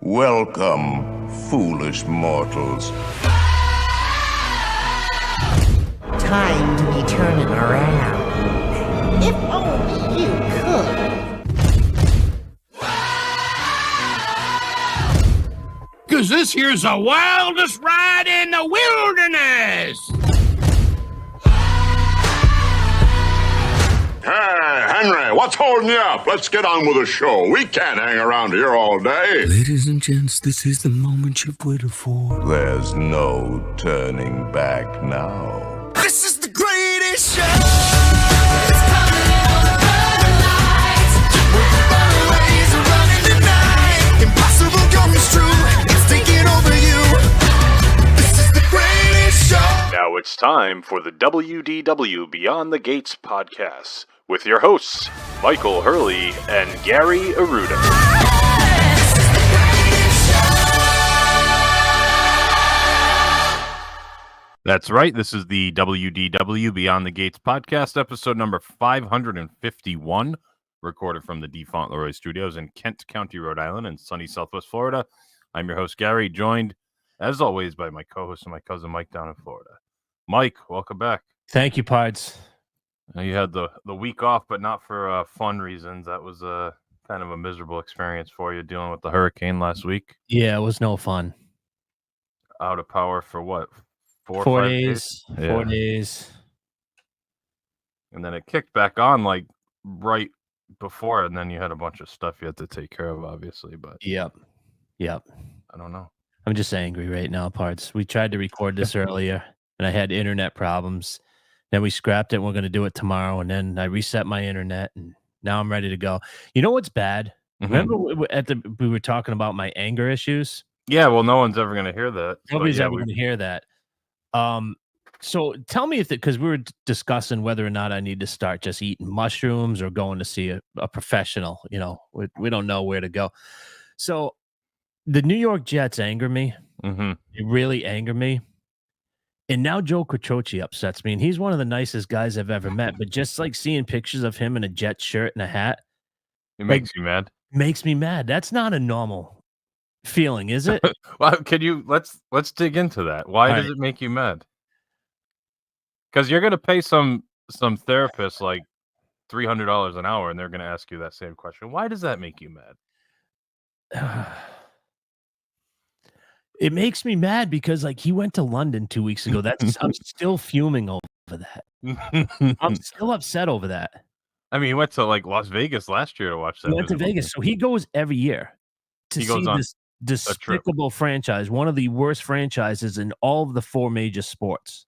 Welcome, foolish mortals. Time to be turning around. If only you could. Cause this here's the wildest ride in the wilderness! Hey, Henry, what's holding you up? Let's get on with the show. We can't hang around here all day. Ladies and gents, this is the moment you've waited for. There's no turning back now. This is the greatest show! It's coming on the lights. With the runaways running tonight. Impossible comes true. It's taking over you. This is the greatest show. Now it's time for the WDW Beyond the Gates podcast with your hosts, Michael Hurley and Gary Aruda. That's right. This is the WDW Beyond the Gates podcast, episode number 551, recorded from the D. Fauntleroy Studios in Kent County, Rhode Island, and sunny Southwest Florida. I'm your host, Gary, joined, as always, by my co-host and my cousin, Mike, down in Florida. Mike, welcome back. Thank you, Pards. You had the week off, but not for fun reasons. That was kind of a miserable experience for you, dealing with the hurricane last week. Yeah, it was no fun. Out of power for what? 4 4 or 5 days. days? 4 days. And then it kicked back on like right before, and then you had a bunch of stuff you had to take care of, obviously. But Yep. I don't know. I'm just angry right now, Pards. We tried to record this earlier, and I had internet problems. Then we scrapped it, and we're going to do it tomorrow. And then I reset my internet, and now I'm ready to go. You know what's bad? Mhm. Remember we were talking about my anger issues? Yeah, well, no one's ever going to hear that. Nobody's ever going to hear that. So tell me because we were discussing whether or not I need to start just eating mushrooms or going to see a professional. You know, we don't know where to go. So the New York Jets anger me. Mm-hmm. They really anger me. And now Joe Quattrocchi upsets me. And he's one of the nicest guys I've ever met. But just like seeing pictures of him in a Jet shirt and a hat It makes you mad. makes me mad. That's not a normal feeling, is it? Well, can you let's dig into that? Why All does right. it make you mad? Because you're going to pay some therapist like $300 an hour, and they're going to ask you that same question. Why does that make you mad? It makes me mad because like he went to London 2 weeks ago. I'm still fuming over that. I'm still upset over that. I mean, he went to like Las Vegas last year to watch that. He went to miserable Vegas, game. so he goes every year to He goes see on this despicable franchise, one of the worst franchises in all of the 4 major sports.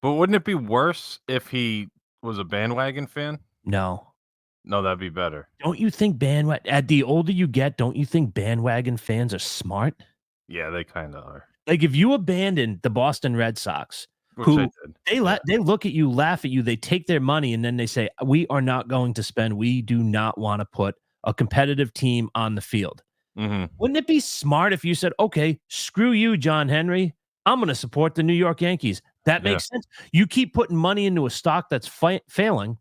But wouldn't it be worse if he was a bandwagon fan? No, No, that'd be better. don't you think the older you get, don't you think bandwagon fans are smart? Yeah, they kind of are. Like if you abandon the Boston Red Sox, Which who they did. they look at you, laugh at you, they take their money, and then they say, "We are not going to spend. We do not want to put a competitive team on the field." Mm-hmm. Wouldn't it be smart if you said, "Okay, screw you, John Henry. I'm going to support the New York Yankees." That makes sense. You keep putting money into a stock that's failing,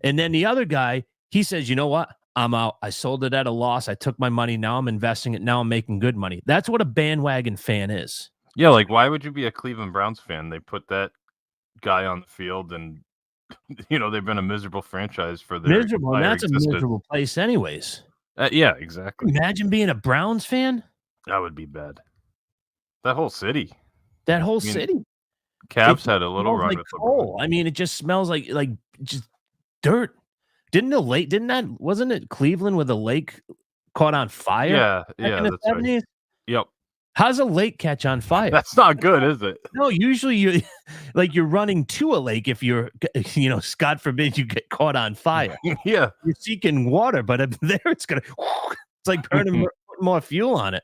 and then the other guy, he says, "You know what? I'm out. I sold it at a loss. I took my money. Now I'm investing it. Now I'm making good money." That's what a bandwagon fan is. Yeah, like why would you be a Cleveland Browns fan? They put that guy on the field, and they've been a miserable franchise for their Miserable. And entire that's a existence. miserable place, anyways. Yeah, exactly. Imagine being a Browns fan. That would be bad. That whole city. That whole I mean, city. Cavs It had a little smells run like with coal. I mean, it just smells like just dirt. Wasn't it Cleveland where the lake caught on fire? Yeah, In the that's right. 70s? Yep. How's a lake catch on fire? That's not good, is it? No, usually you're running to a lake if you're, God forbid you get caught on fire. Yeah. You're seeking water, but up there it's like burning more fuel on it.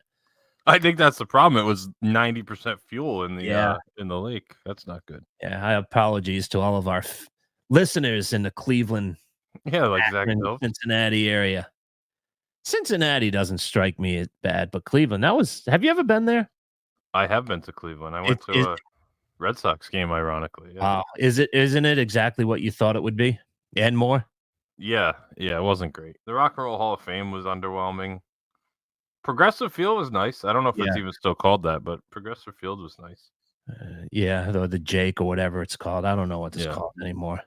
I think that's the problem. It was 90% fuel in the Yeah. in the lake. That's not good. Yeah, I apologies to all of our listeners in the Cleveland, Yeah, like Zach Akron, Mills. Cincinnati area. Cincinnati doesn't strike me as bad, but Cleveland, have you ever been there? I have been to Cleveland. I went to a Red Sox game, ironically. Yeah. Wow. Isn't it exactly what you thought it would be? And more? Yeah, it wasn't great. The Rock and Roll Hall of Fame was underwhelming. Progressive Field was nice. I don't know if it's Yeah. even still called that, but Progressive Field was nice. Yeah, the Jake or whatever it's called. I don't know what it's Yeah. called anymore.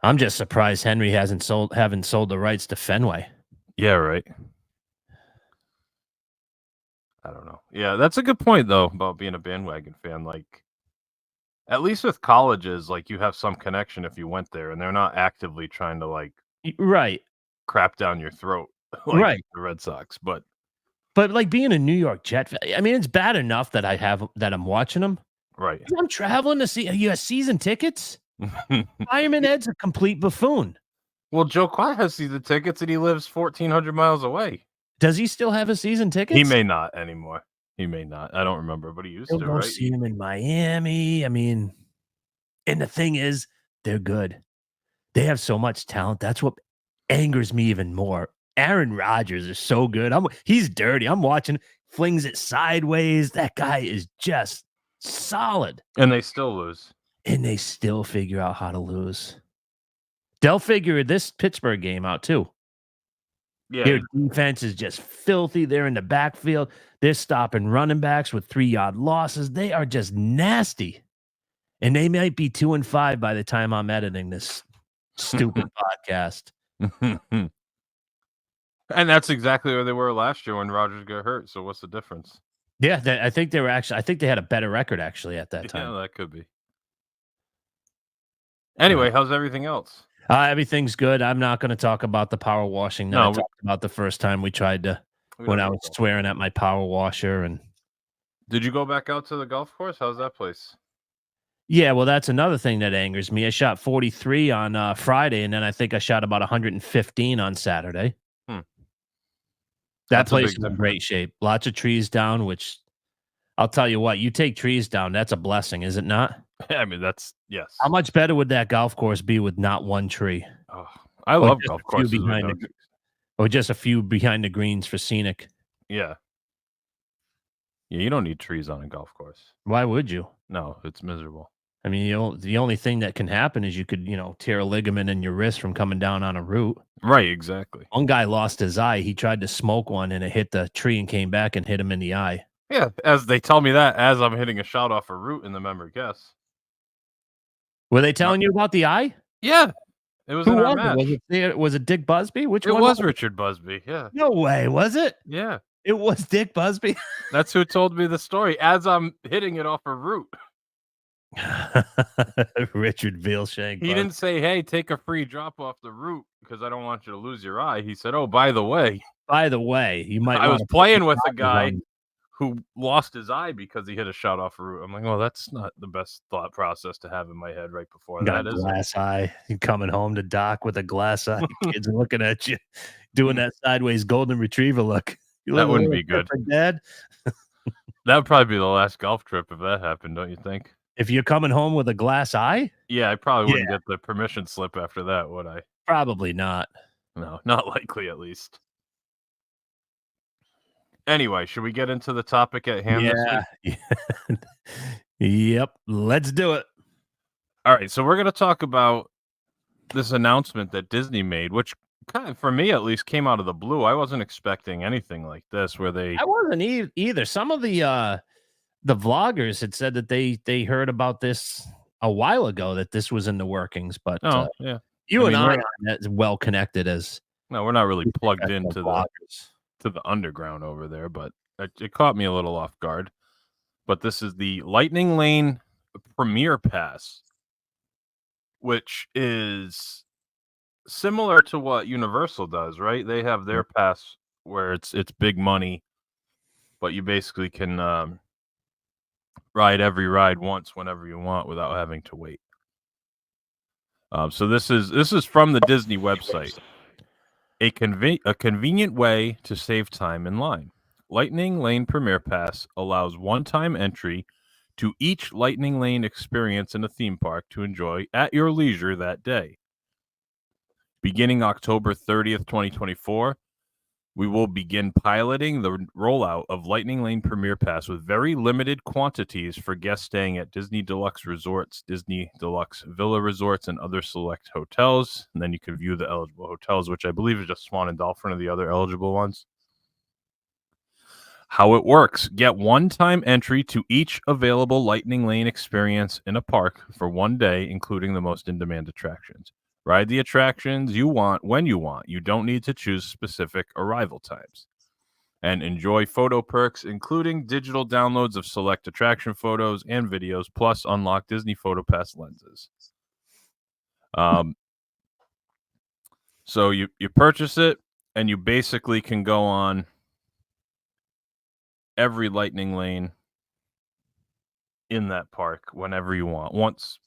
I'm just surprised Henry haven't sold the rights to Fenway. Yeah, right. I don't know. Yeah, that's a good point though about being a bandwagon fan. Like, at least with colleges, like you have some connection if you went there, and they're not actively trying to like Right. crap down your throat like Right. the Red Sox. But But like being a New York Jet fan, I mean, it's bad enough that I'm watching them. right. I'm traveling to see you have season tickets. Fireman Ed's a complete buffoon. Well, Joe Quiet has season tickets, and he lives 1,400 miles away. Does he still have a season ticket? He may not anymore. He may not. I don't remember, but he used He'll to, go right? see him in Miami. I mean, and the thing is, they're good. They have so much talent. That's what angers me even more. Aaron Rodgers is so good. He's dirty. I'm watching, flings it sideways. That guy is just solid. And they still lose. And they still figure out how to lose. They'll figure this Pittsburgh game out too. Yeah. Their defense is just filthy. They're in the backfield. They're stopping running backs with 3-yard losses. They are just nasty. And they might be 2-5 by the time I'm editing this stupid podcast. And that's exactly where they were last year when Rodgers got hurt. So what's the difference? Yeah, I think they had a better record actually at that time. Yeah, that could be. Anyway, how's everything else? Everything's good. I'm not going to talk about the power washing that I talked about the first time we tried to, when I was swearing at my power washer. And did you go back out to the golf course? How's that place? yeah, well, that's another thing that angers me. I shot 43 on Friday, and then I think I shot about 115 on Saturday. That That's a place big is in great shape. Lots of trees down, which I'll tell you what, you take trees down, that's a blessing, is it not? I mean, yes. How much better would that golf course be with not one tree? Oh, I love golf courses. Or just a few behind the greens for scenic. Yeah. Yeah, you don't need trees on a golf course. Why would you? No, it's miserable. I mean, the only thing that can happen is you could, tear a ligament in your wrist from coming down on a root. Right, exactly. One guy lost his eye. He tried to smoke one, and it hit the tree and came back and hit him in the eye. Yeah, as they tell me that as I'm hitting a shot off a root in the memory guess. Were they telling you about the eye? Yeah, it was in our match. Was it Dick Busby? Which one? It was Richard Busby, yeah. No way, was it? Yeah. It was Dick Busby? That's who told me the story as I'm hitting it off a root. Richard Vealshank. He didn't say, hey, take a free drop off the root because I don't want you to lose your eye. He said, oh, by the way, you might. I was playing with a guy who lost his eye because he hit a shot off a root. I'm like, well, that's not the best thought process to have in my head right before that. Glass eye. You're coming home to Doc with a glass eye. Kids looking at you, doing that sideways golden retriever look. That wouldn't be good. Dad. That would probably be the last golf trip if that happened, don't you think? If you're coming home with a glass eye? Yeah, I probably wouldn't get the permission slip after that, would I? Probably not. No, not likely at least. Anyway, should we get into the topic at hand this week? Yep, let's do it. All right, so we're going to talk about this announcement that Disney made, which kind of, for me at least, came out of the blue. I wasn't expecting anything like this where they... I wasn't either. Some of the vloggers had said that they heard about this a while ago, that this was in the workings, but yeah. You and I aren't as well connected as... No, we're not really plugged into the underground over there, but it caught me a little off guard. But this is the Lightning Lane Premier Pass, which is similar to what Universal does, right? They have their pass where it's big money, but you basically can ride every ride once whenever you want without having to wait. So this is from the Disney website. A convenient way to save time in line. Lightning Lane Premier Pass allows one-time entry to each Lightning Lane experience in a theme park to enjoy at your leisure that day. Beginning October 30th, 2024, we will begin piloting the rollout of Lightning Lane Premier Pass with very limited quantities for guests staying at Disney Deluxe Resorts, Disney Deluxe Villa Resorts, and other select hotels. And then you can view the eligible hotels, which I believe is just Swan and Dolphin are the other eligible ones. How it works: get one-time entry to each available Lightning Lane experience in a park for one day, including the most in-demand attractions. Ride the attractions you want when you want. You don't need to choose specific arrival times. And enjoy photo perks, including digital downloads of select attraction photos and videos, plus unlock Disney PhotoPass lenses. So you purchase it, and you basically can go on every Lightning Lane in that park whenever you want, once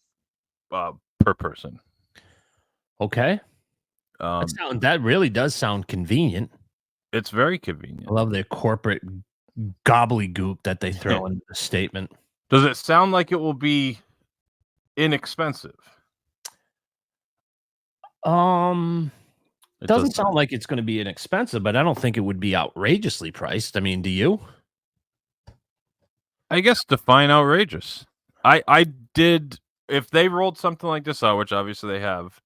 per person. Okay. That really does sound convenient. It's very convenient. I love their corporate gobbledygook that they throw in the statement. Does it sound like it will be inexpensive? It doesn't sound like it's going to be inexpensive, but I don't think it would be outrageously priced. I mean, do you? I guess define outrageous. I did, if they rolled something like this out, which obviously they have,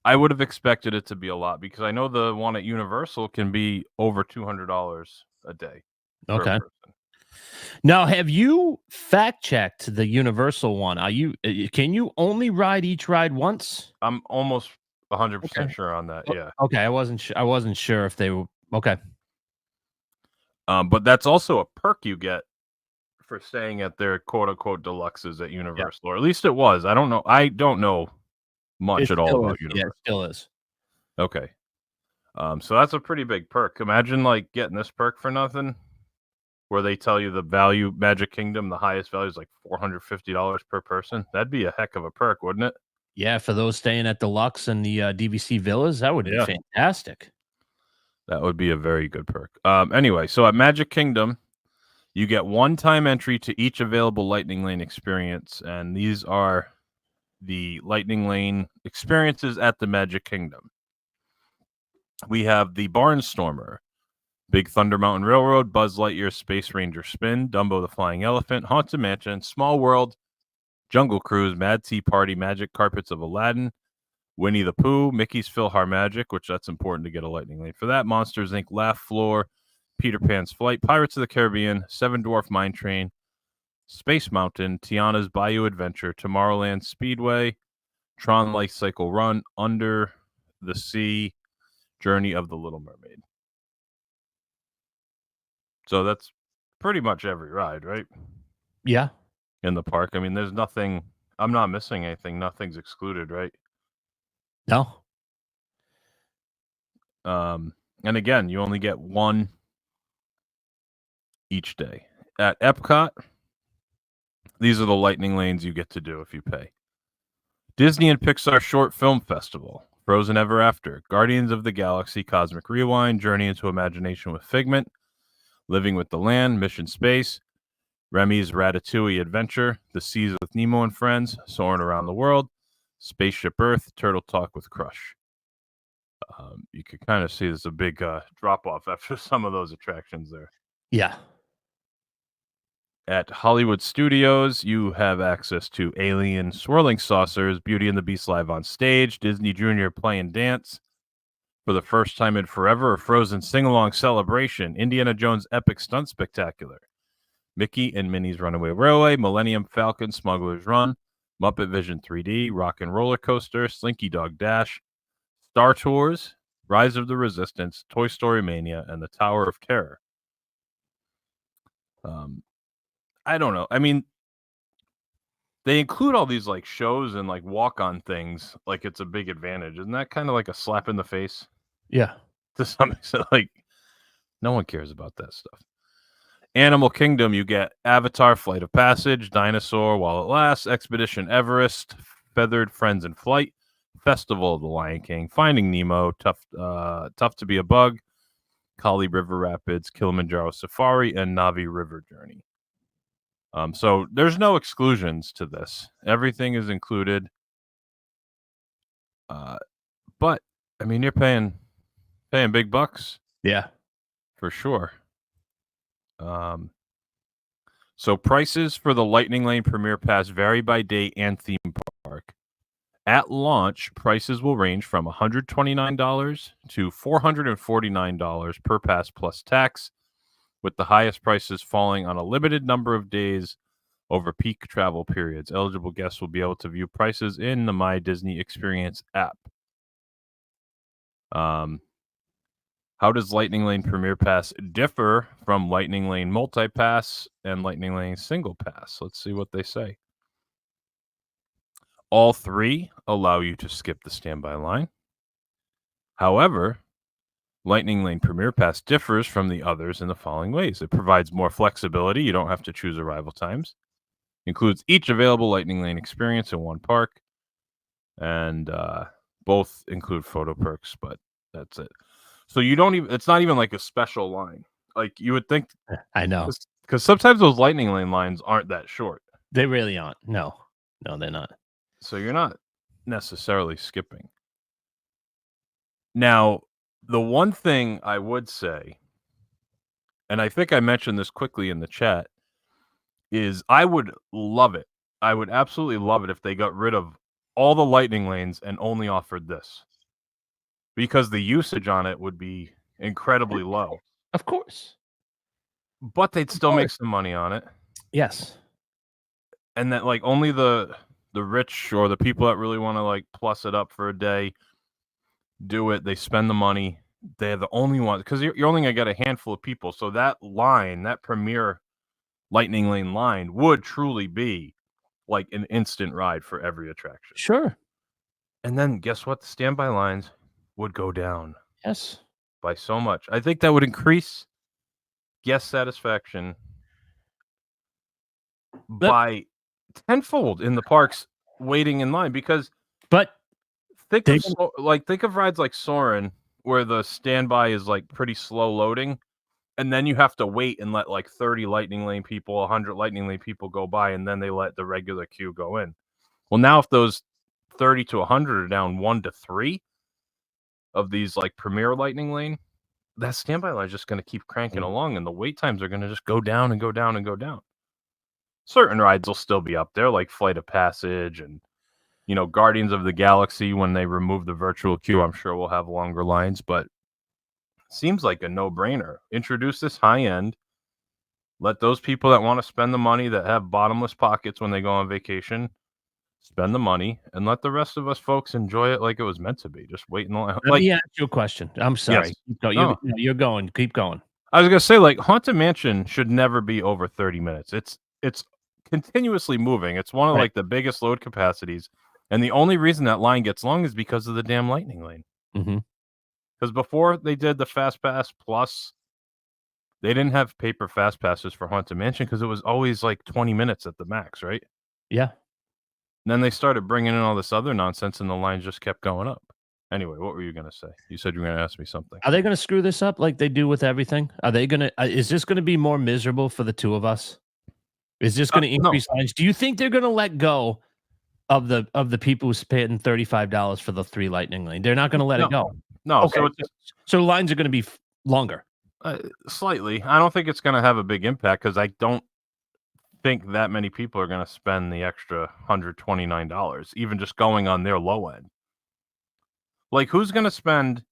I would have expected it to be a lot, because I know the one at Universal can be over $200 a day. Okay. Now, have you fact checked the Universal one? Can you only ride each ride once? I'm almost 100% sure on that. Yeah. Okay. I wasn't sure if they were okay. But that's also a perk you get for staying at their quote unquote deluxes at Universal, or at least it was. I don't know much at all about Universal. Yeah, it still is. Okay. So that's a pretty big perk. Imagine like getting this perk for nothing, where they tell you the value, Magic Kingdom, the highest value is like $450 per person. That'd be a heck of a perk, wouldn't it? Yeah, for those staying at Deluxe and the DVC Villas, that would be fantastic. That would be a very good perk. Anyway, so at Magic Kingdom, you get one-time entry to each available Lightning Lane experience, and these are the Lightning Lane experiences at the Magic Kingdom. We have the Barnstormer, Big Thunder Mountain Railroad, Buzz Lightyear Space Ranger Spin, Dumbo the Flying Elephant, Haunted Mansion, Small World, Jungle Cruise, Mad Tea Party, Magic Carpets of Aladdin, Winnie the Pooh, Mickey's PhilharMagic, which that's important to get a Lightning Lane for that, Monsters Inc., Laugh Floor, Peter Pan's Flight, Pirates of the Caribbean, Seven Dwarf Mine Train, Space Mountain, Tiana's Bayou Adventure, Tomorrowland Speedway, Tron Life Cycle Run, Under the Sea, Journey of the Little Mermaid. So that's pretty much every ride, right? Yeah. In the park. I mean, there's nothing, I'm not missing anything. Nothing's excluded, right? No. And again, you only get one each day. At Epcot, these are the Lightning Lanes you get to do if you pay. Disney and Pixar Short Film Festival, Frozen Ever After, Guardians of the Galaxy Cosmic Rewind, Journey into Imagination with Figment, Living with the Land, Mission Space, Remy's Ratatouille Adventure, The Seas with Nemo and Friends, Soaring Around the World, Spaceship Earth, Turtle Talk with Crush. You can kind of see there's a big drop-off after some of those attractions there. Yeah. At Hollywood Studios, you have access to Alien Swirling Saucers, Beauty and the Beast Live on Stage, Disney Junior Play and Dance, For the First Time in Forever, a Frozen Sing-Along Celebration, Indiana Jones Epic Stunt Spectacular, Mickey and Minnie's Runaway Railway, Millennium Falcon Smuggler's Run, Muppet Vision 3D, Rock and Roller Coaster, Slinky Dog Dash, Star Tours, Rise of the Resistance, Toy Story Mania, and the Tower of Terror. I don't know. I mean, they include all these like shows and like walk-on things like it's a big advantage. Isn't that kind of like a slap in the face? Yeah. To some extent, like no one cares about that stuff. Animal Kingdom, you get Avatar, Flight of Passage, Dinosaur, While It Lasts, Expedition Everest, Feathered Friends in Flight, Festival of the Lion King, Finding Nemo, Tough to Be a Bug, Kali River Rapids, Kilimanjaro Safari, and Navi River Journey. So there's no exclusions to this. Everything is included. But I mean, you're paying big bucks. Yeah. For sure. So prices for the Lightning Lane Premier Pass vary by date and theme park. At launch, prices will range from $129 to $449 per pass plus tax. with the highest prices falling on a limited number of days over peak travel periods. Eligible guests will be able to view prices in the My Disney Experience app. How does Lightning Lane Premier Pass differ from Lightning Lane Multi Pass and Lightning Lane Single Pass? Let's see what they say. All three allow you to skip the standby line. However, Lightning Lane Premier Pass differs from the others in the following ways. It provides more flexibility. You don't have to choose arrival times. Includes each available Lightning Lane experience in one park. And both include photo perks, but that's it. So you don't even, it's not even like a special line. Like you would think. I know. Because sometimes those Lightning Lane lines aren't that short. They really aren't. No, they're not. So you're not necessarily skipping. Now, the one thing I would say, and I think I mentioned this quickly in the chat, is I would love it. I would absolutely love it if they got rid of all the Lightning Lanes and only offered this. Because the usage on it would be incredibly low. Of course. But they'd still make some money on it. Yes. And that like only the rich or the people that really want to like plus it up for a day do it. They spend the money. They're the only ones, because you're only gonna get a handful of people. So that line, that premier Lightning Lane line, would truly be like an instant ride for every attraction. Sure. And then guess what? The standby lines would go down. Yes. By so much. I think that would increase guest satisfaction by tenfold in the parks waiting in line, because think of rides like Soarin', where the standby is like pretty slow loading, and then you have to wait and let like 30 Lightning Lane people, 100 Lightning Lane people go by, and then they let the regular queue go in. Well, now if those 30 to 100 are down 1 to 3 of these like premier Lightning Lane, that standby line is just going to keep cranking along, and the wait times are going to just go down and go down and go down. Certain rides will still be up there, like Flight of Passage and, you know, Guardians of the Galaxy. When they remove the virtual queue, I'm sure we'll have longer lines, but it seems like a no-brainer. Introduce this high-end. Let those people that want to spend the money, that have bottomless pockets when they go on vacation, spend the money, and let the rest of us folks enjoy it like it was meant to be. Just wait in the line. Let me ask you a question. I'm sorry. Yes. You're going. Keep going. I was going to say, like, Haunted Mansion should never be over 30 minutes. It's continuously moving. It's one of like the biggest load capacities. And the only reason that line gets long is because of the damn Lightning Lane. Because before they did the Fast Pass Plus, they didn't have paper Fast Passes for Haunted Mansion because it was always like 20 minutes at the max, right? Yeah. And then they started bringing in all this other nonsense, and the line just kept going up. Anyway, what were you going to say? You said you were going to ask me something. Are they going to screw this up like they do with everything? Are they going to? Is this going to be more miserable for the two of us? Is this going to increase lines? Do you think they're going to let go of the people who spent $35 for the 3 Lightning Lane? They're not going to let it go. No. Okay. So lines are going to be longer. Slightly. I don't think it's going to have a big impact, because I don't think that many people are going to spend the extra $129, even just going on their low end. Like, who's going to spend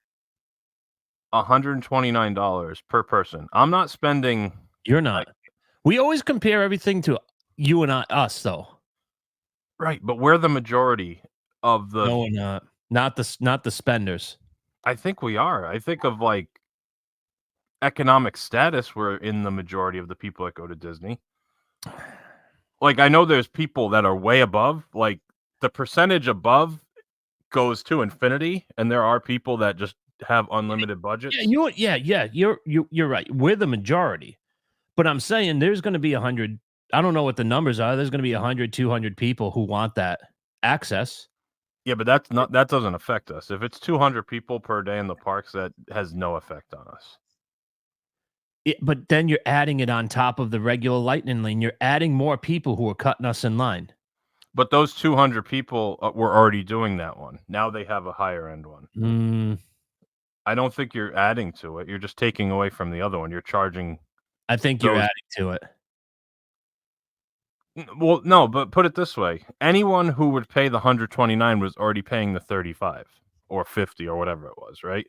$129 per person? I'm not spending. You're not. We always compare everything to you and us, though. Right, but we're the majority of the. No, we're not. Not the spenders. I think we are. I think of like economic status, we're in the majority of the people that go to Disney. Like, I know there's people that are way above. Like, the percentage above goes to infinity, and there are people that just have unlimited budgets. You're right. We're the majority. But I'm saying there's going to be 100. I don't know what the numbers are. There's going to be 100, 200 people who want that access. Yeah, but that doesn't affect us. If it's 200 people per day in the parks, that has no effect on us. But then you're adding it on top of the regular Lightning Lane. You're adding more people who are cutting us in line. But those 200 people were already doing that one. Now they have a higher end one. I don't think you're adding to it. You're just taking away from the other one. You're charging. I think you're adding to it. Well, no, but put it this way. Anyone who would pay the $129 was already paying the $35 or $50 or whatever it was, right?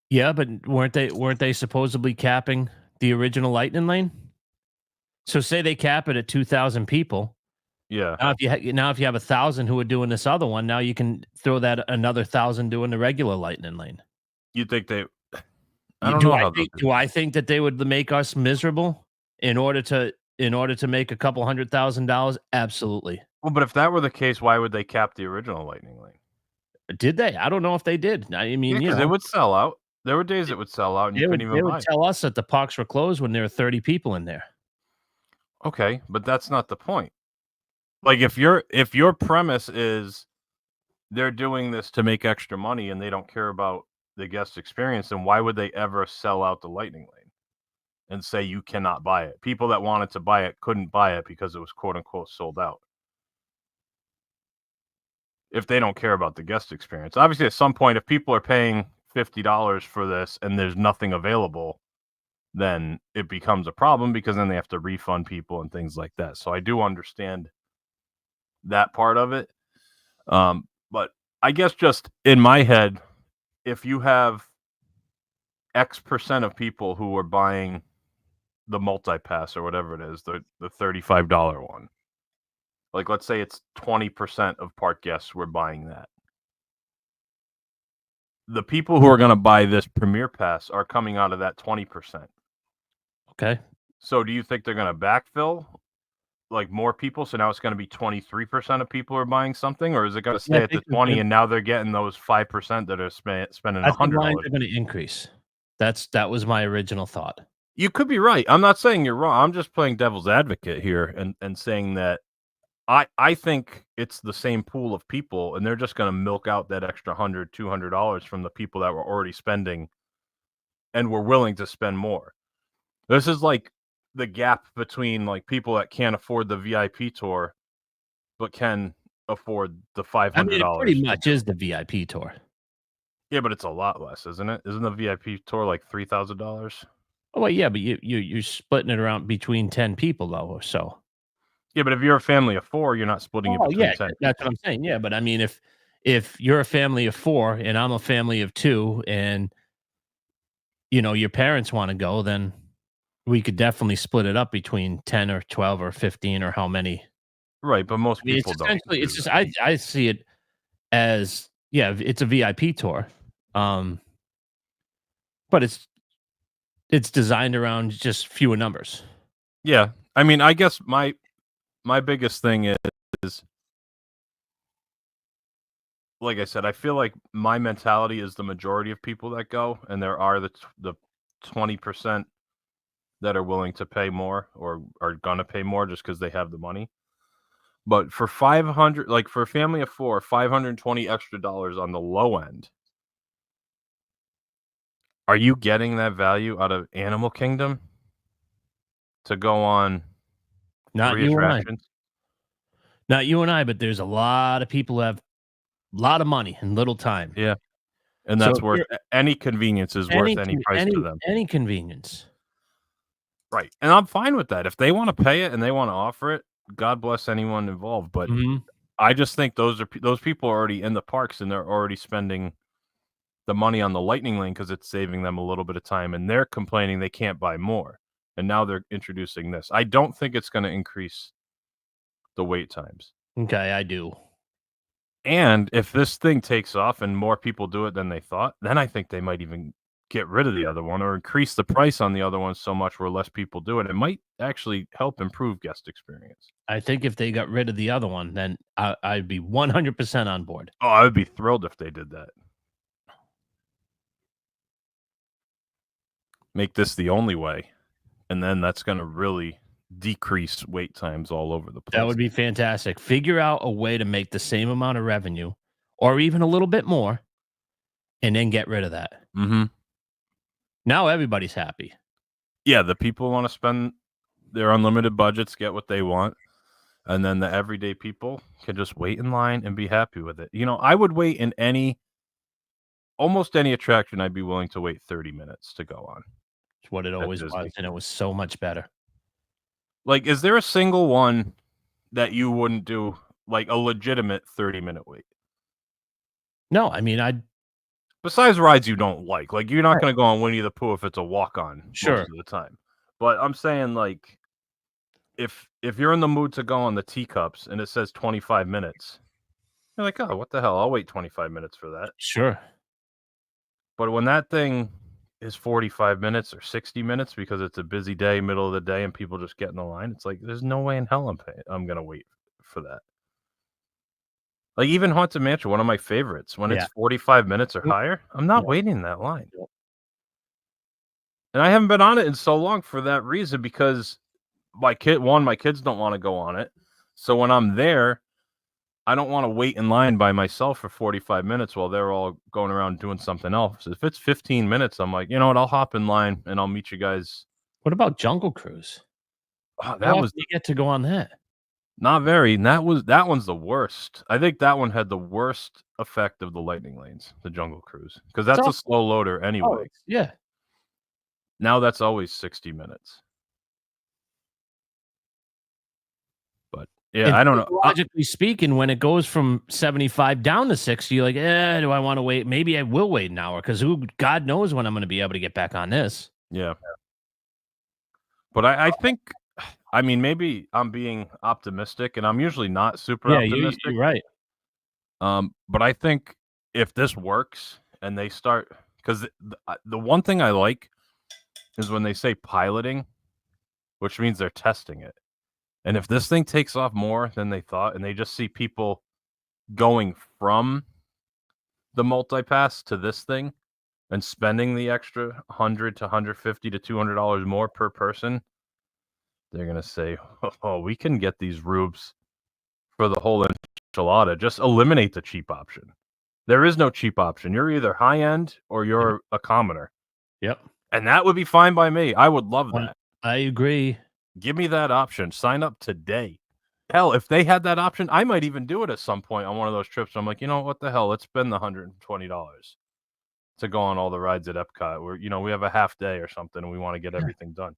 Yeah, but weren't they supposedly capping the original Lightning Lane? So say they cap it at 2,000 people. Yeah. Now if you have 1,000 who are doing this other one, now you can throw that another 1,000 doing the regular Lightning Lane. You think they? I don't know how. Do I think that they would make us miserable in order to make a couple $100,000? Absolutely. Well, but if that were the case, why would they cap the original Lightning Lane? Did they? I don't know if they did. I mean, Because it would sell out. There were days it would sell out, and you couldn't even they buy would it. tell us that the parks were closed when there were 30 people in there. Okay, but that's not the point. Like if your premise is they're doing this to make extra money and they don't care about the guest experience, then why would they ever sell out the Lightning Lane and say you cannot buy it? People that wanted to buy it couldn't buy it because it was quote unquote sold out. If they don't care about the guest experience. Obviously, at some point, if people are paying $50 for this and there's nothing available, then it becomes a problem because then they have to refund people and things like that. So I do understand that part of it. But I guess just in my head, if you have X percent of people who are buying the multi-pass or whatever it is, the $35 one, like let's say it's 20% of park guests who are buying that. The people who are going to buy this Premier Pass are coming out of that 20%. Okay. So do you think they're going to backfill like more people? So now it's going to be 23% of people are buying something, or is it going to stay at the 20 and now they're getting those 5% that are spending I think $100? they're going to increase. That was my original thought. You could be right. I'm not saying you're wrong. I'm just playing devil's advocate here and saying that I think it's the same pool of people, and they're just going to milk out that extra $100, $200 from the people that were already spending and were willing to spend more. This is like the gap between like people that can't afford the VIP tour, but can afford the $500. I mean, it pretty much is the VIP tour. Yeah, but it's a lot less, isn't it? Isn't the VIP tour like $3,000? Oh, well, yeah, but you're splitting it around between 10 people though, or so. Yeah, but if you're a family of 4, you're not splitting it between 10. That's what I'm saying. Yeah, but I mean, if you're a family of 4 and I'm a family of 2, and your parents want to go, then we could definitely split it up between 10 or 12 or 15 or how many. Right, but most people don't. Essentially, it's just I see it as it's a VIP tour, but it's designed around just fewer numbers. Yeah, I mean, I guess my biggest thing is, like I said, I feel like my mentality is the majority of people that go, and there are the 20% that are willing to pay more or are gonna pay more just because they have the money. But for 500, like for a family of 4, $520 extra on the low end. Are you getting that value out of Animal Kingdom to go on? Not you and I. Not you and I, but there's a lot of people who have a lot of money and little time. Yeah. And that's worth any convenience is worth any price to them. Any convenience. Right. And I'm fine with that. If they want to pay it and they want to offer it, God bless anyone involved. But I just think those people are already in the parks and they're already spending the money on the Lightning Lane because it's saving them a little bit of time, and they're complaining they can't buy more. And now they're introducing this. I don't think it's going to increase the wait times. Okay, I do. And if this thing takes off and more people do it than they thought, then I think they might even get rid of the other one or increase the price on the other one so much where less people do it. It might actually help improve guest experience. I think if they got rid of the other one, then I'd be 100% on board. Oh, I would be thrilled if they did that. Make this the only way. And then that's going to really decrease wait times all over the place. That would be fantastic. Figure out a way to make the same amount of revenue or even a little bit more and then get rid of that. Mm-hmm. Now everybody's happy. Yeah, the people want to spend their unlimited budgets, get what they want. And then the everyday people can just wait in line and be happy with it. I would wait in almost any attraction. I'd be willing to wait 30 minutes to go on. It's what it always was, and it was so much better. Like, is there a single one that you wouldn't do, like a legitimate 30-minute wait? No, I mean, Besides rides you don't like you're not going to go on Winnie the Pooh if it's a walk-on Sure. most of the time. But I'm saying if you're in the mood to go on the teacups and it says 25 minutes, you're like, oh, what the hell? I'll wait 25 minutes for that. Sure. But when that thing is 45 minutes or 60 minutes because it's a busy day, middle of the day, and people just get in the line, it's like there's no way in hell I'm going to wait for that. Like even Haunted Mansion, one of my favorites, when it's 45 minutes or higher, I'm not waiting in that line. And I haven't been on it in so long for that reason, because my kids don't want to go on it. So when I'm there, I don't want to wait in line by myself for 45 minutes while they're all going around doing something else. If it's 15 minutes, I'm like, you know what? I'll hop in line and I'll meet you guys. What about Jungle Cruise? Oh, You get to go on that. Not very. And that one's the worst. I think that one had the worst effect of the lightning lanes, the Jungle Cruise, because that's a slow loader anyway. Yeah. Now that's always 60 minutes. But yeah, I don't know. Logically speaking, when it goes from 75 down to 60, you're like, do I want to wait? Maybe I will wait an hour because God knows when I'm going to be able to get back on this. Yeah. But I think, I mean, maybe I'm being optimistic, and I'm usually not super optimistic. You're right. But I think if this works and they start, because the one thing I like is when they say piloting, which means they're testing it. And if this thing takes off more than they thought, and they just see people going from the multi-pass to this thing and spending the extra $100 to $150 to $200 more per person, they're going to say, oh, we can get these rubes for the whole enchilada. Just eliminate the cheap option. There is no cheap option. You're either high-end or you're a commoner. Yep. And that would be fine by me. I would love that. I agree. Give me that option. Sign up today. Hell, if they had that option, I might even do it at some point on one of those trips. I'm like, you know what the hell? Let's spend the $120 to go on all the rides at Epcot. We have a half day or something, and we want to get everything done.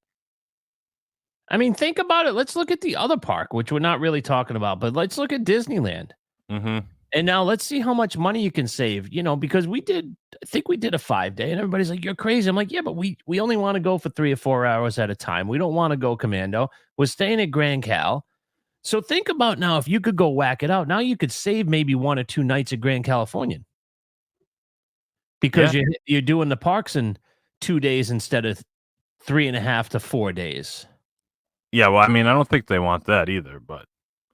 I mean, think about it. Let's look at the other park, which we're not really talking about, but let's look at Disneyland. Mm-hmm. And now let's see how much money you can save, because I think we did a 5-day, and everybody's like, you're crazy. I'm like, yeah, but we only want to go for 3 or 4 hours at a time. We don't want to go commando. We're staying at Grand Cal. So think about now, if you could go whack it out, now you could save maybe 1 or 2 nights at Grand Californian. Because you're doing the parks in 2 days instead of 3.5 to 4 days. Yeah, well, I mean, I don't think they want that either, but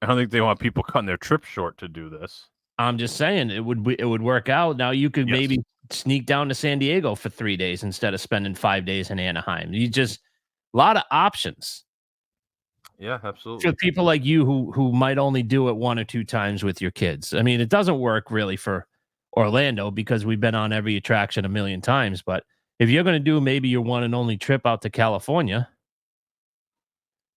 I don't think they want people cutting their trip short to do this. I'm just saying it would work out. Now you could maybe sneak down to San Diego for 3 days instead of spending 5 days in Anaheim. A lot of options. Yeah, absolutely. For people like you who might only do it 1 or 2 times with your kids. I mean, it doesn't work really for Orlando because we've been on every attraction a million times. But if you're going to do maybe your one and only trip out to California,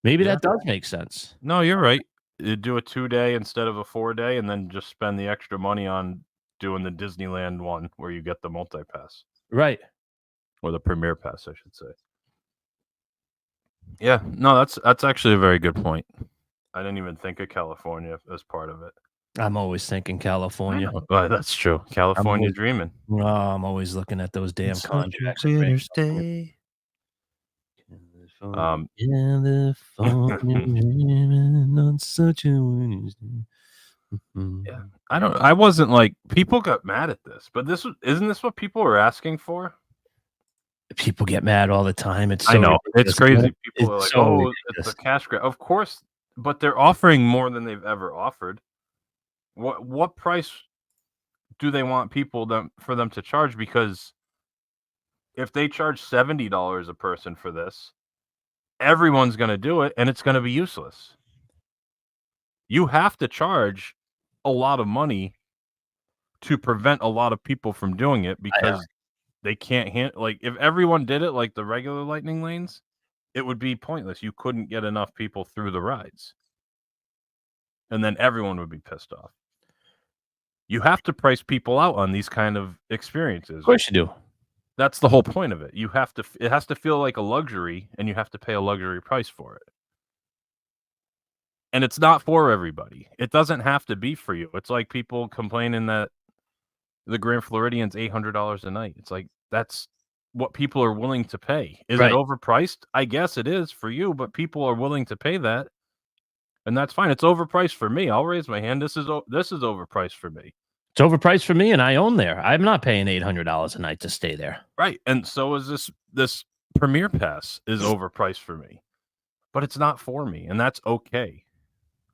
maybe that does make sense. No, you're right. You do a 2-day instead of a 4-day, and then just spend the extra money on doing the Disneyland one where you get the multi-pass. Right. Or the Premier Pass, I should say. Yeah, no, that's actually a very good point. I didn't even think of California as part of it. I'm always thinking California. Well, that's true. California dreaming. Oh, I'm always looking at those damn contracts. Day. California dreaming on such a Wednesday. Yeah, I wasn't like, people got mad at this, but isn't this what people were asking for? People get mad all the time. I know it's crazy. People are like, it's a cash grab. Of course, but they're offering more than they've ever offered. What price do they want for them to charge? Because if they charge $70 a person for this, everyone's going to do it, and it's going to be useless. You have to charge a lot of money to prevent a lot of people from doing it, because they can't if everyone did it like the regular lightning lanes, it would be pointless. You couldn't get enough people through the rides, and then everyone would be pissed off. You have to price people out on these kind of experiences. Of course you do. That's the whole point of it. It has to feel like a luxury, and you have to pay a luxury price for it. And it's not for everybody. It doesn't have to be for you. It's like people complaining that The Grand Floridian's $800 a night. It's like, that's what people are willing to pay. Is Right. it overpriced? I guess it is for you, but people are willing to pay that, and that's fine. It's overpriced for me. I'll raise my hand. This is overpriced for me. It's overpriced for me, and I own there. I'm not paying $800 a night to stay there. Right, and so is this Premier Pass is overpriced for me, but it's not for me, and that's okay.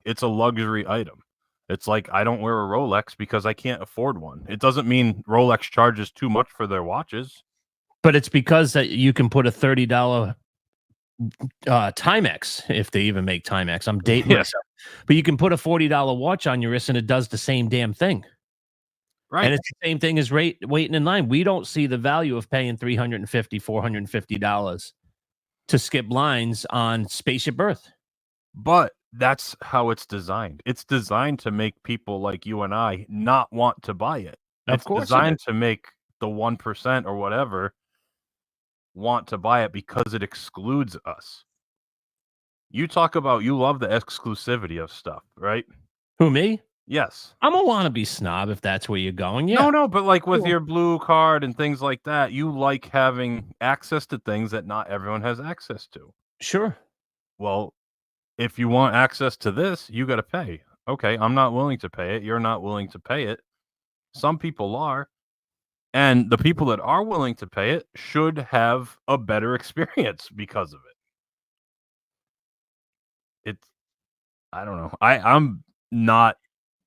It's a luxury item. It's like I don't wear a Rolex because I can't afford one. It doesn't mean Rolex charges too much for their watches. But it's because that you can put a $30 Timex, if they even make Timex. I'm dating myself. But you can put a $40 watch on your wrist and it does the same damn thing. Right. And it's the same thing as waiting in line. We don't see the value of paying $350, $450 to skip lines on Spaceship Earth. But that's how it's designed. It's designed to make people like you and I not want to buy it. Of course it designed to make the 1% or whatever want to buy it because it excludes us. You talk about you love the exclusivity of stuff, right? Who, me? Yes. I'm a wannabe snob if that's where you're going. Yeah. No, but like with your blue card and things like that, you like having access to things that not everyone has access to. Sure. Well, if you want access to this, you got to pay. Okay, I'm not willing to pay it. You're not willing to pay it. Some people are. And the people that are willing to pay it should have a better experience because of it. I don't know. I'm not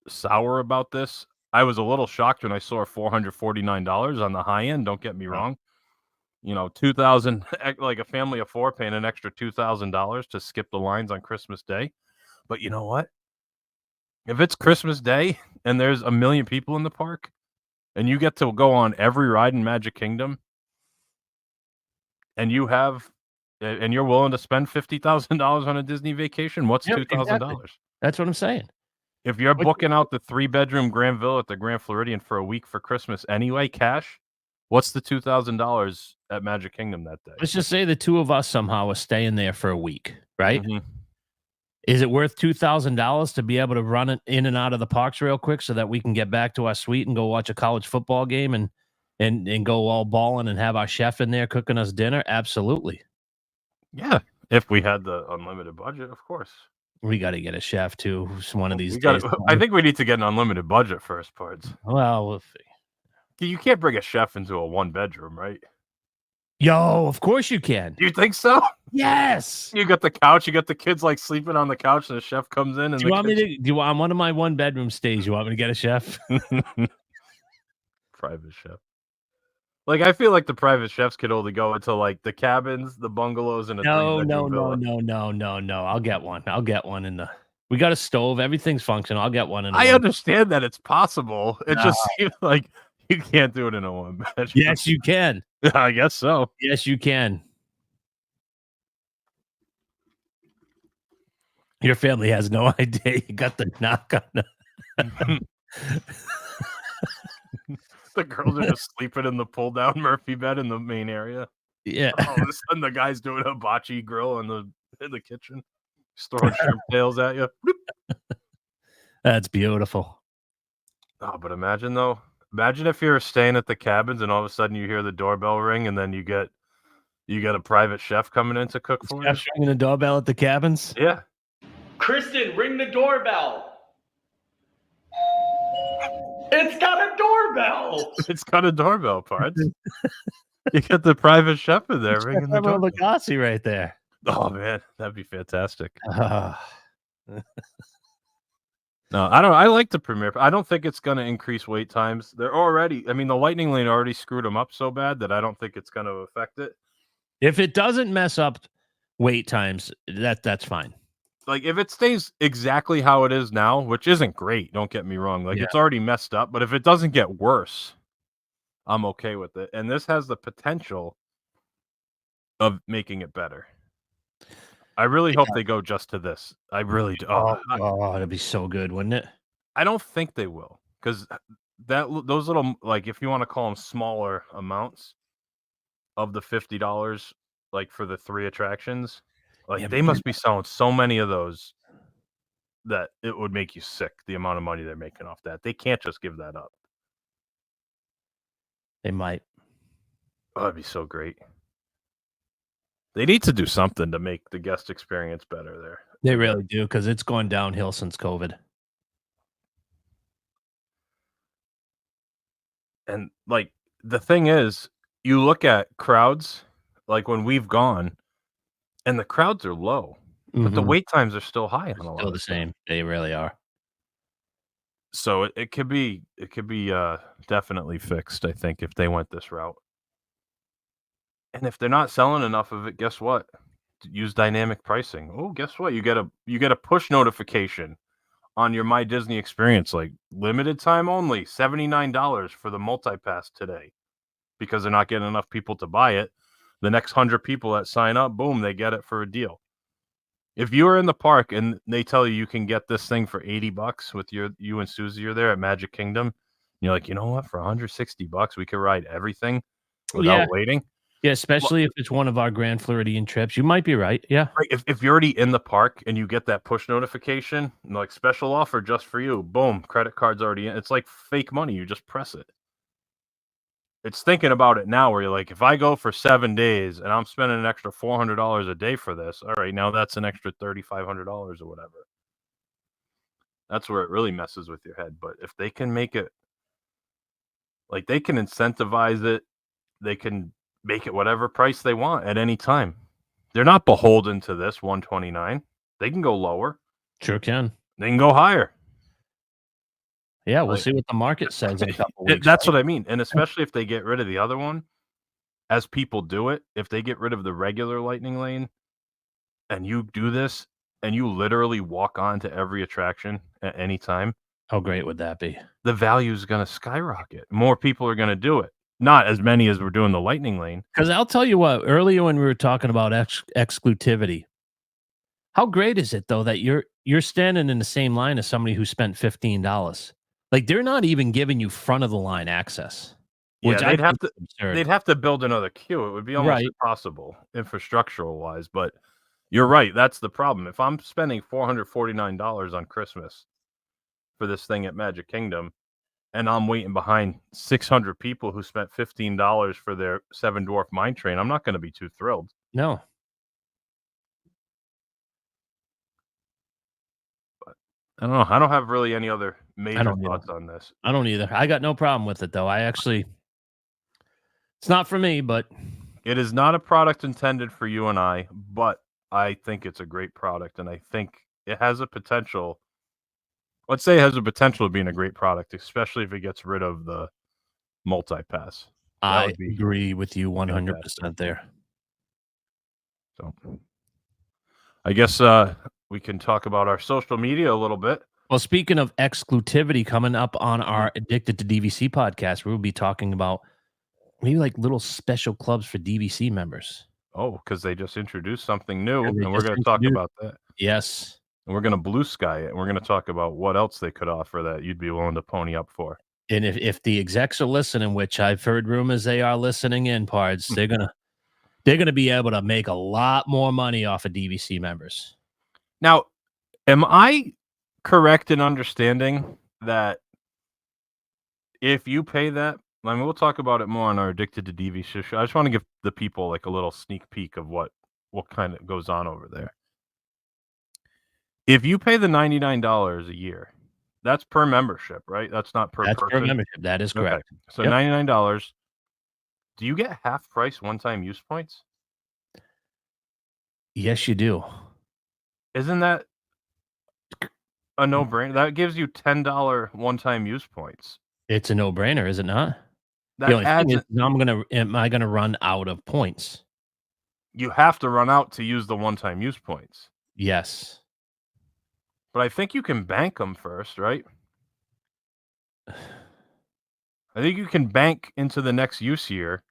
sour about this. I was a little shocked when I saw $449 on the high end. Don't get me wrong. You know, $2,000, like a family of four paying an extra $2,000 to skip the lines on Christmas Day. But you know what? If it's Christmas Day and there's a million people in the park and you get to go on every ride in Magic Kingdom and you're willing to spend $50,000 on a Disney vacation, what's $2,000? Exactly. That's what I'm saying. If you're booking out the 3-bedroom Grand Villa at the Grand Floridian for a week for Christmas anyway, cash, what's the $2,000 at Magic Kingdom that day? Let's just say the two of us somehow are staying there for a week, right? Mm-hmm. Is it worth $2,000 to be able to run it in and out of the parks real quick so that we can get back to our suite and go watch a college football game and go all balling and have our chef in there cooking us dinner? Absolutely. Yeah, if we had the unlimited budget, of course. We got to get a chef too. One of these days. I think we need to get an unlimited budget first, parts. Well, we'll see. You can't bring a chef into a 1-bedroom, right? Yo, of course you can. Do you think so? Yes. You got the couch. You got the kids like sleeping on the couch, and the chef comes in. And Do you want one of my 1-bedroom stays? You want me to get a chef? Private chef. Like, I feel like the private chefs could only go into like the cabins, the bungalows, and a No. villa. I'll get one in the. We got a stove. Everything's functional. I'll get one in. I understand that it's possible. It just seems like you can't do it in a 1-bedroom. Yes, you can. I guess so. Yes, you can. Your family has no idea. You got the knock on the. The girls are just sleeping in the pull-down Murphy bed in the main area. Yeah. All of a sudden, the guy's doing a hibachi grill in the kitchen, just throwing shrimp tails at you. That's beautiful. Oh, but imagine if you're staying at the cabins and all of a sudden you hear the doorbell ring and then you get a private chef coming in to cook for you. Chef's ringing the doorbell at the cabins. Yeah. Kristen, ring the doorbell. It's got a doorbell. It's got a doorbell, parts. You got the private chef in there ringing the doorbell. Lagasse right there. Oh man, that'd be fantastic. No, I like the Premier. I don't think it's going to increase wait times. The Lightning Lane already screwed them up so bad that I don't think it's going to affect it. If it doesn't mess up wait times, that's fine. Like, if it stays exactly how it is now, which isn't great, don't get me wrong. Like, It's already messed up, but if it doesn't get worse, I'm okay with it. And this has the potential of making it better. I really hope they go just to this. I really do. That'd be so good, wouldn't it? I don't think they will, because those little, like, if you want to call them smaller amounts of the $50, like for the 3 attractions, like they must be selling so many of those that it would make you sick. The amount of money they're making off that, they can't just give that up. They might. Oh, that'd be so great. They need to do something to make the guest experience better there. They really do, because it's gone downhill since COVID. And like the thing is, you look at crowds, like when we've gone, and the crowds are low, but the Mhm. wait times are still high on a lot Still of the stuff. same. They really are. So it could be definitely fixed, I think, if they went this route. And if they're not selling enough of it, guess what? Use dynamic pricing. Oh, guess what? You get a push notification on your My Disney experience, like limited time only, $79 for the multi-pass today, because they're not getting enough people to buy it. The next 100 people that sign up, boom, they get it for a deal. If you are in the park and they tell you can get this thing for $80 with you and Susie are there at Magic Kingdom, and you're like, you know what, for $160, we could ride everything without waiting. Yeah, especially if it's one of our Grand Floridian trips. You might be right. Yeah. Right, if you're already in the park and you get that push notification, like special offer just for you, boom, credit card's already in. It's like fake money. You just press it. It's thinking about it now where you're like, if I go for 7 days and I'm spending an extra $400 a day for this, all right, now that's an extra $3,500 or whatever. That's where it really messes with your head. But if they can make it, like they can incentivize it, they can make it whatever price they want at any time. They're not beholden to this $129. They can go lower. Sure can. They can go higher. Yeah, we'll see what the market says in a couple weeks. That's what I mean. And especially if they get rid of the other one, as people do it, if they get rid of the regular lightning lane and you do this and you literally walk on to every attraction at any time, how great would that be? The value is going to skyrocket. More people are going to do it. Not as many as we're doing the lightning lane. Because I'll tell you what, earlier when we were talking about exclusivity, how great is it though that you're standing in the same line as somebody who spent $15? Like they're not even giving you front of the line access. Yeah, Which they'd have to build another queue. It would be almost impossible infrastructural wise. But you're right. That's the problem. If I'm spending $449 on Christmas for this thing at Magic Kingdom, and I'm waiting behind 600 people who spent $15 for their Seven Dwarf Mine Train, I'm not going to be too thrilled. No. But I don't know. I don't have really any other major thoughts on this. I don't either. I got no problem with it, though. It's not for me, but. It is not a product intended for you and I, but I think it's a great product, and I think it has a potential. Let's say it has a potential of being a great product, especially if it gets rid of the multi-pass. I agree with you 100% there. So I guess we can talk about our social media a little bit. Well, speaking of exclusivity, coming up on our Addicted to DVC podcast, we'll be talking about maybe like little special clubs for DVC members. Oh, because they just introduced something new, and we're going to talk about that. Yes. And we're going to blue sky it, and we're going to talk about what else they could offer that you'd be willing to pony up for. And if the execs are listening, which I've heard rumors they are listening in, Pards, they're gonna be able to make a lot more money off of DVC members. Now, am I correct in understanding that if you pay that, I mean, we'll talk about it more on our Addicted to DVC show. I just want to give the people like a little sneak peek of what kind of goes on over there. If you pay the $99 a year, that's per membership, right? That's not per person. Per membership. That is correct. Okay. So $99. Do you get half price one-time use points? Yes, you do. Isn't that a no-brainer? That gives you $10 one-time use points. It's a no-brainer, is it not? That the only adds thing is, am I gonna run out of points? You have to run out to use the one-time use points. Yes. But I think you can bank them first, right? I think you can bank into the next use year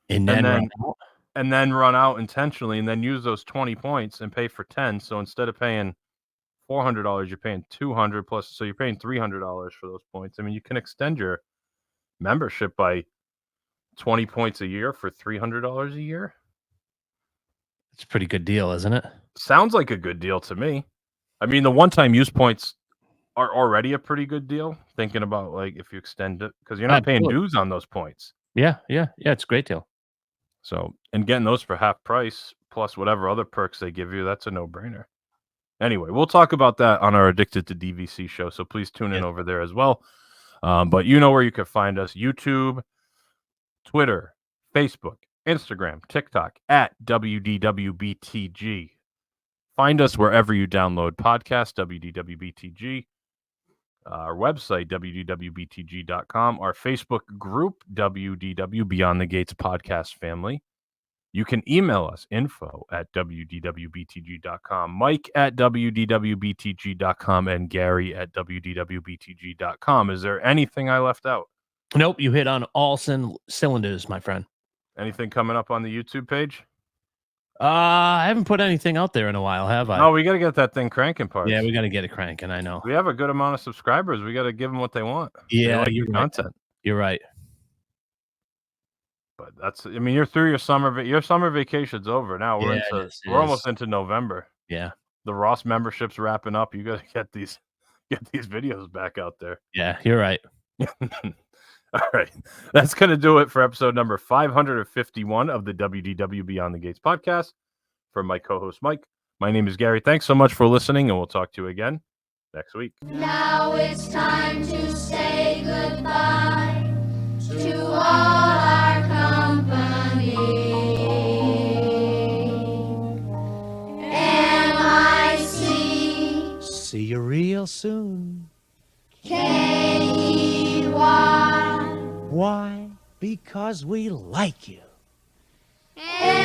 and then run out intentionally and then use those 20 points and pay for 10. So instead of paying $400, you're paying $200 plus. So you're paying $300 for those points. I mean, you can extend your membership by 20 points a year for $300 a year. It's a pretty good deal, isn't it? Sounds like a good deal to me. I mean, the one-time use points are already a pretty good deal. Thinking about like if you extend it, because you're not paying dues on those points. Yeah. It's a great deal. So, and getting those for half price plus whatever other perks they give you, that's a no-brainer. Anyway, we'll talk about that on our Addicted to DVC show, so please tune in over there as well. But you know where you can find us: YouTube, Twitter, Facebook, Instagram, TikTok, at WDWBTG. Find us wherever you download podcasts, WDWBTG. Our website, WDWBTG.com. Our Facebook group, WDW Beyond the Gates Podcast Family. You can email us, info@WDWBTG.com, Mike at WDWBTG.com, and Gary at WDWBTG.com. Is there anything I left out? Nope, you hit on all cylinders, my friend. Anything coming up on the YouTube page? I haven't put anything out there in a while, have I? No, we got to get that thing cranking, parts. Yeah, we got to get it cranking. I know. We have a good amount of subscribers. We got to give them what they want. Yeah, you're content. You're right. But that's, I mean, you're through your summer vacation's over now. We're almost into November. Yeah. The Ross membership's wrapping up. You got to get these videos back out there. Yeah, you're right. All right. That's going to do it for episode number 551 of the WDW Beyond the Gates podcast. For my co-host, Mike, my name is Gary. Thanks so much for listening, and we'll talk to you again next week. Now it's time to say goodbye to all our company. M-I-C. See you real soon. K-E-Y. Why? Because we like you. M-